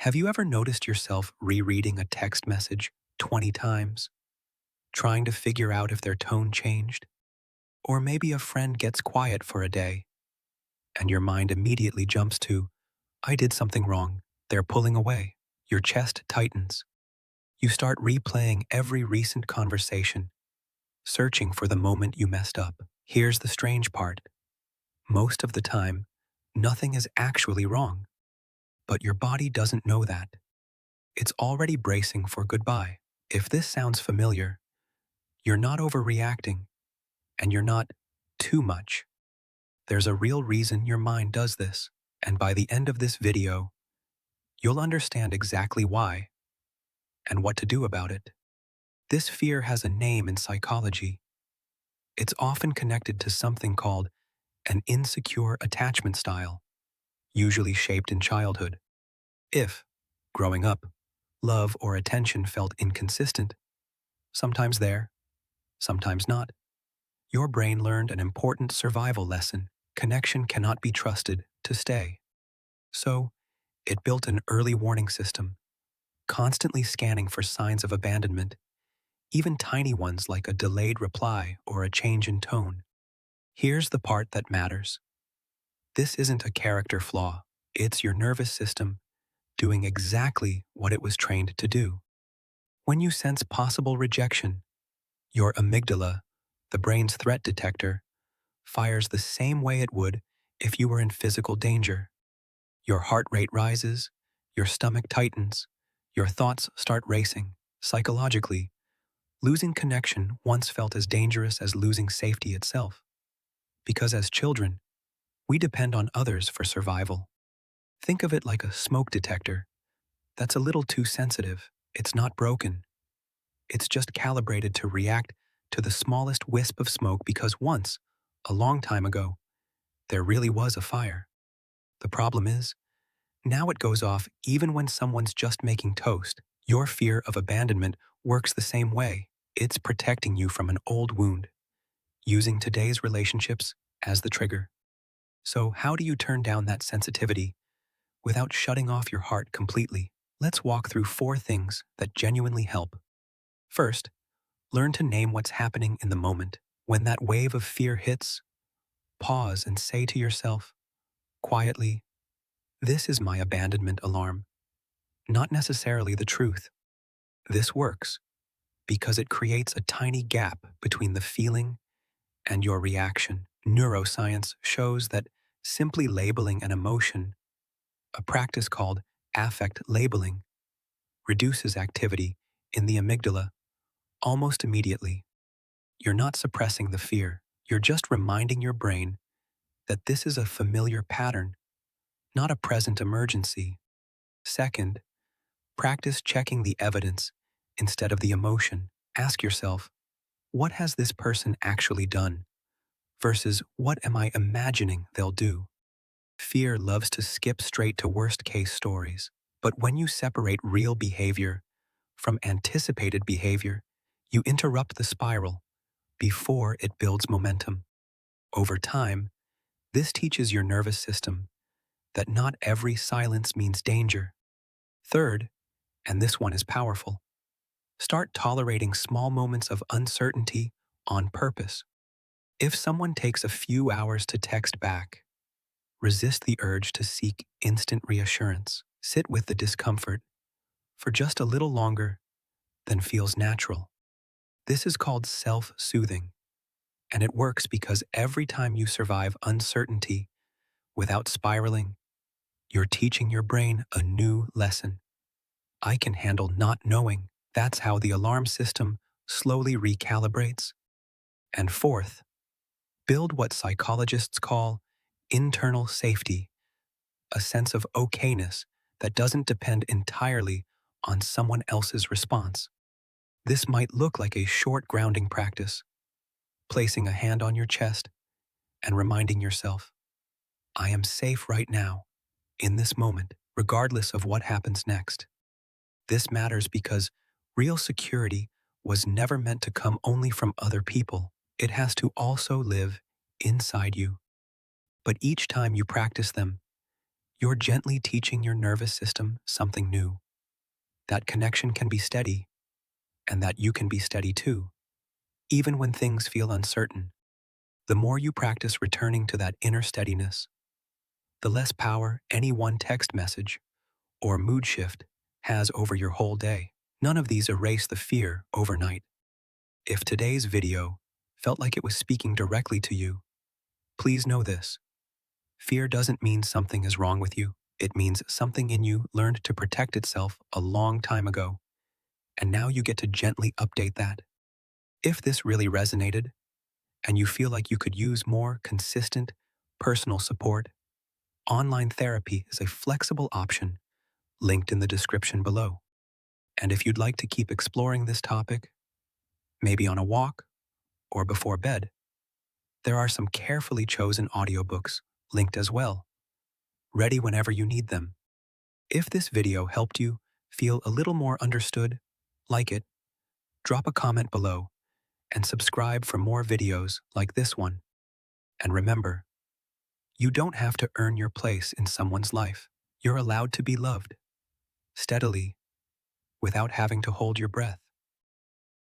Have you ever noticed yourself rereading a text message 20 times, trying to figure out if their tone changed? Or maybe a friend gets quiet for a day, and your mind immediately jumps to, I did something wrong. They're pulling away. Your chest tightens. You start replaying every recent conversation, searching for the moment you messed up. Here's the strange part. Most of the time, nothing is actually wrong, but your body doesn't know that. It's already bracing for goodbye. If this sounds familiar, you're not overreacting, and you're not too much. There's a real reason your mind does this, and by the end of this video, you'll understand exactly why and what to do about it. This fear has a name in psychology. It's often connected to something called an insecure attachment style, usually shaped in childhood. If, growing up, love or attention felt inconsistent, sometimes there, sometimes not, your brain learned an important survival lesson. Connection cannot be trusted to stay. So, it built an early warning system, constantly scanning for signs of abandonment, even tiny ones like a delayed reply or a change in tone. Here's the part that matters. This isn't a character flaw. It's your nervous system doing exactly what it was trained to do. When you sense possible rejection, your amygdala, the brain's threat detector, fires the same way it would if you were in physical danger. Your heart rate rises, your stomach tightens, your thoughts start racing. Psychologically, losing connection once felt as dangerous as losing safety itself. Because as children, we depend on others for survival. Think of it like a smoke detector that's a little too sensitive. It's not broken. It's just calibrated to react to the smallest wisp of smoke because once, a long time ago, there really was a fire. The problem is, now it goes off even when someone's just making toast. Your fear of abandonment works the same way. It's protecting you from an old wound, using today's relationships as the trigger. So how do you turn down that sensitivity without shutting off your heart completely? Let's walk through 4 things that genuinely help. First, learn to name what's happening in the moment. When that wave of fear hits, pause and say to yourself, quietly, this is my abandonment alarm, not necessarily the truth. This works because it creates a tiny gap between the feeling and your reaction. Neuroscience shows that simply labeling an emotion, a practice called affect labeling, reduces activity in the amygdala almost immediately. You're not suppressing the fear, you're just reminding your brain that this is a familiar pattern, not a present emergency. Second, practice checking the evidence instead of the emotion. Ask yourself, what has this person actually done? Versus what am I imagining they'll do? Fear loves to skip straight to worst-case stories. But when you separate real behavior from anticipated behavior, you interrupt the spiral before it builds momentum. Over time, this teaches your nervous system that not every silence means danger. Third, and this one is powerful, start tolerating small moments of uncertainty on purpose. If someone takes a few hours to text back, resist the urge to seek instant reassurance. Sit with the discomfort for just a little longer than feels natural. This is called self-soothing, and it works because every time you survive uncertainty without spiraling, you're teaching your brain a new lesson. I can handle not knowing. That's how the alarm system slowly recalibrates. And fourth, build what psychologists call internal safety, a sense of okayness that doesn't depend entirely on someone else's response. This might look like a short grounding practice, placing a hand on your chest and reminding yourself, I am safe right now, in this moment, regardless of what happens next. This matters because real security was never meant to come only from other people. It has to also live inside you. But each time you practice them, You're gently teaching your nervous system something new. That connection can be steady, and that you can be steady too, even when things feel uncertain. The more you practice returning to that inner steadiness, the less power any one text message or mood shift has over your whole day. None of these erase the fear overnight. If today's video felt like it was speaking directly to you, please know this. Fear doesn't mean something is wrong with you. It means something in you learned to protect itself a long time ago, and now you get to gently update that. If this really resonated, and you feel like you could use more consistent, personal support, online therapy is a flexible option linked in the description below. And if you'd like to keep exploring this topic, maybe on a walk or before bed, there are some carefully chosen audiobooks linked as well, ready whenever you need them. If this video helped you feel a little more understood, like it, drop a comment below and subscribe for more videos like this one. And remember, you don't have to earn your place in someone's life. You're allowed to be loved, steadily, without having to hold your breath.